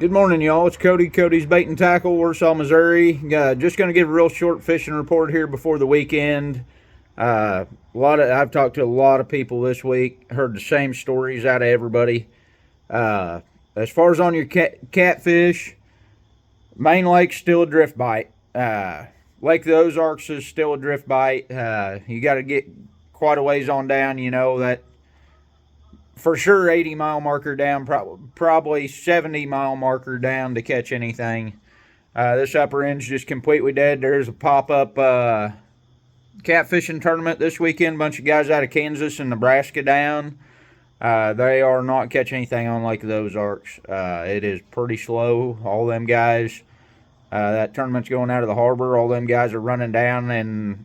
Good morning, y'all. It's Cody. Cody's Bait and Tackle, Warsaw, Missouri. Just going to give a real short fishing report here before the weekend. I've talked to a lot of people this week. Heard the same stories out of everybody. As far as on your catfish, Main Lake's still a drift bite. Lake of the Ozarks is still a drift bite. You got to get quite a ways on down. You know that for sure 80-mile marker down, probably 70-mile marker down to catch anything. This upper end's just completely dead. There's a pop-up catfishing tournament this weekend. Bunch of guys out of Kansas and Nebraska down. They are not catching anything on Lake of the Ozarks. It is pretty slow. All them guys, that tournament's going out of the harbor. All them guys are running down and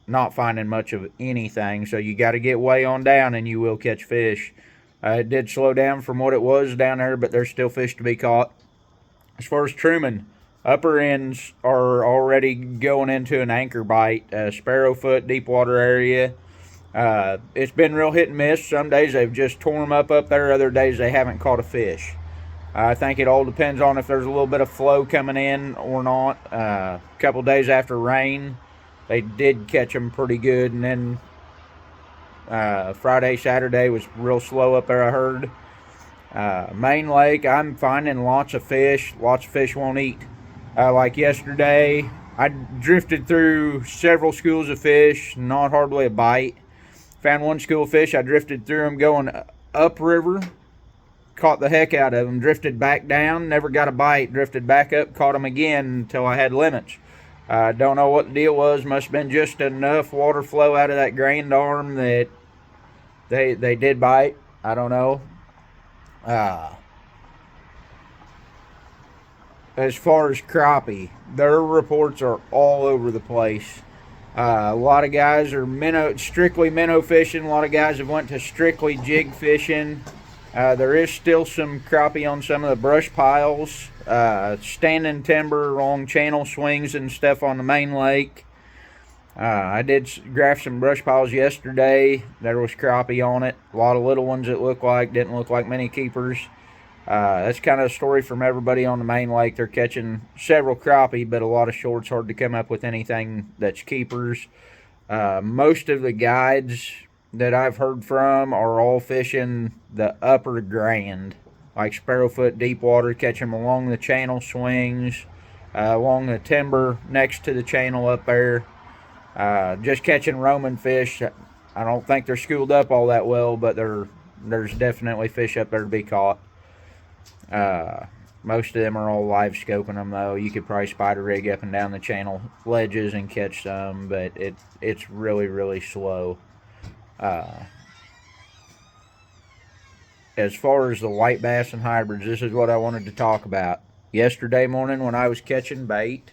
not finding much of anything. So you got to get way on down and you will catch fish. It did slow down from what it was down there, but there's still fish to be caught. As far as Truman, upper ends are already going into an anchor bite. Sparrowfoot, deep water area. It's been real hit and miss. Some days they've just torn them up there. Other days they haven't caught a fish. I think it all depends on if there's a little bit of flow coming in or not. A couple days after rain, they did catch them pretty good. And then Friday, Saturday was real slow up there, I heard. Main Lake, I'm finding lots of fish. Lots of fish won't eat. Like yesterday, I drifted through several schools of fish, not hardly a bite. Found one school of fish, I drifted through them going upriver, caught the heck out of them, drifted back down, never got a bite, drifted back up, caught them again until I had limits. Don't know what the deal was. Must have been just enough water flow out of that Grand Arm that they did bite. I don't know. As far as crappie, their reports are all over the place. A lot of guys are strictly minnow fishing. A lot of guys have went to strictly jig fishing. There is still some crappie on some of the brush piles. Standing timber along channel swings and stuff on the main lake. I did graph some brush piles yesterday. There was crappie on it. A lot of little ones that didn't look like many keepers. That's kind of a story from everybody on the main lake. They're catching several crappie, but a lot of shorts. Hard to come up with anything that's keepers. Most of the guides that I've heard from are all fishing the upper Grand, like Sparrowfoot, deep water, catch them along the channel swings, along the timber next to the channel up there. Just catching roaming fish. I don't think they're schooled up all that well, but there's definitely fish up there to be caught. Most of them are all live scoping them, though. You could probably spider rig up and down the channel ledges and catch some, but it's really, really slow. As far as the white bass and hybrids, this is what I wanted to talk about. Yesterday morning when I was catching bait,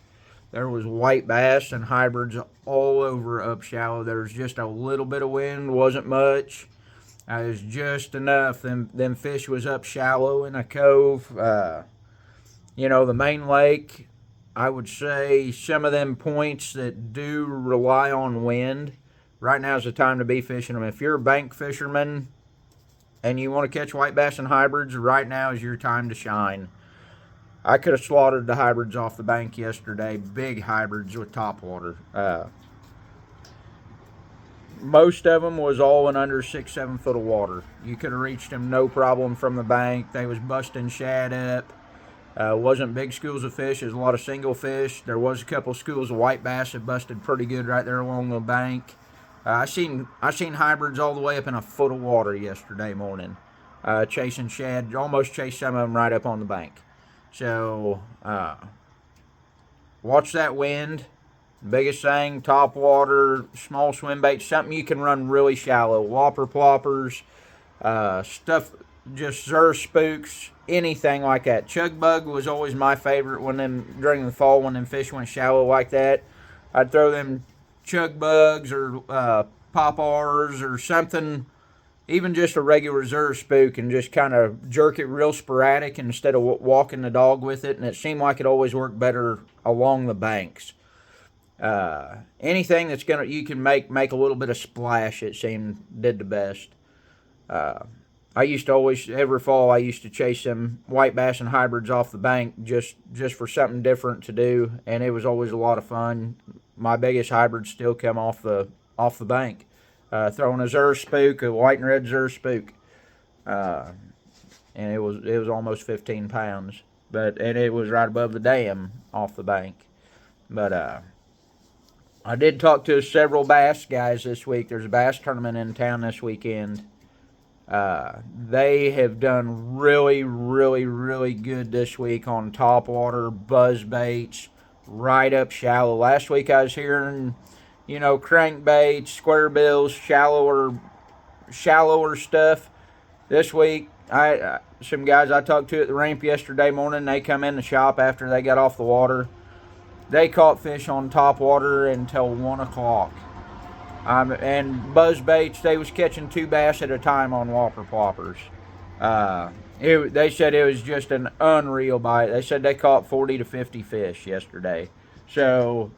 there was white bass and hybrids all over up shallow. There was just a little bit of wind, wasn't much. It was just enough. Them fish was up shallow in a cove. The main lake, I would say some of them points that do rely on wind, right now is the time to be fishing them. If you're a bank fisherman and you want to catch white bass and hybrids, right now is your time to shine. I could have slaughtered the hybrids off the bank yesterday, big hybrids with topwater. Most of them was all in under 6-7 foot of water. You could have reached them no problem from the bank. They was busting shad up. Wasn't big schools of fish. There's a lot of single fish. There was a couple schools of white bass that busted pretty good right there along the bank. I seen hybrids all the way up in a foot of water yesterday morning, chasing shad. Almost chased some of them right up on the bank. So watch that wind. Biggest thing, top water, small swim bait, something you can run really shallow. Whopper ploppers, stuff, just zerr spooks, anything like that. Chug bug was always my favorite during the fall when them fish went shallow like that. I'd throw them chug bugs or pop-ars or something, even just a regular zerr spook, and just kind of jerk it real sporadic instead of walking the dog with it. And it seemed like it always worked better along the banks. Anything that's you can make a little bit of splash, it seemed did the best. I used to always, every fall, I used to chase some white bass and hybrids off the bank just for something different to do, and it was always a lot of fun. My biggest hybrids still come off the bank, throwing a Zer spook, a white and red Zer spook, uh, and it was almost 15 pounds, and it was right above the dam off the bank. But I did talk to several bass guys this week. There's a bass tournament in town this weekend. They have done really, really, really good this week on topwater, buzz baits, right up shallow. Last week I was hearing, crankbaits, square bills, shallower stuff. This week, some guys I talked to at the ramp yesterday morning, they come in the shop after they got off the water. They caught fish on topwater until 1 o'clock. And buzz baits, they was catching 2 bass at a time on whopper ploppers. They said it was just an unreal bite. They said they caught 40 to 50 fish yesterday. So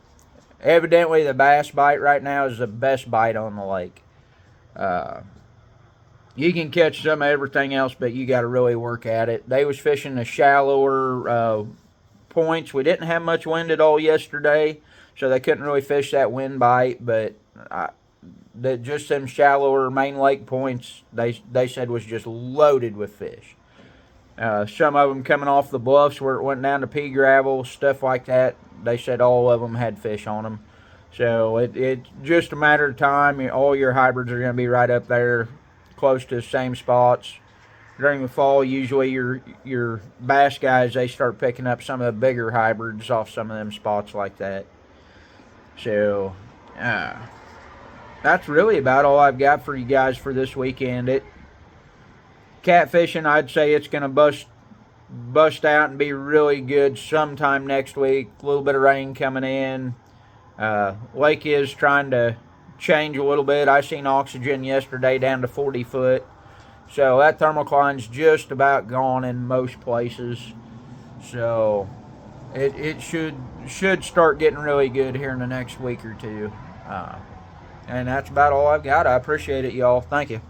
evidently the bass bite right now is the best bite on the lake. You can catch some of everything else, but you got to really work at it. They was fishing the shallower points. We didn't have much wind at all yesterday, so they couldn't really fish that wind bite, but just them shallower main lake points, they said was just loaded with fish. Some of them coming off the bluffs where it went down to pea gravel, stuff like that, they said all of them had fish on them. So it's just a matter of time. All your hybrids are going to be right up there, close to the same spots. During the fall, usually your bass guys, they start picking up some of the bigger hybrids off some of them spots like that. So that's really about all I've got for you guys for this weekend. Catfishing, I'd say it's going to bust out and be really good sometime next week. A little bit of rain coming in. Lake is trying to change a little bit. I seen oxygen yesterday down to 40 foot. So that thermocline's just about gone in most places. So it should start getting really good here in the next week or two. And that's about all I've got. I appreciate it, y'all. Thank you.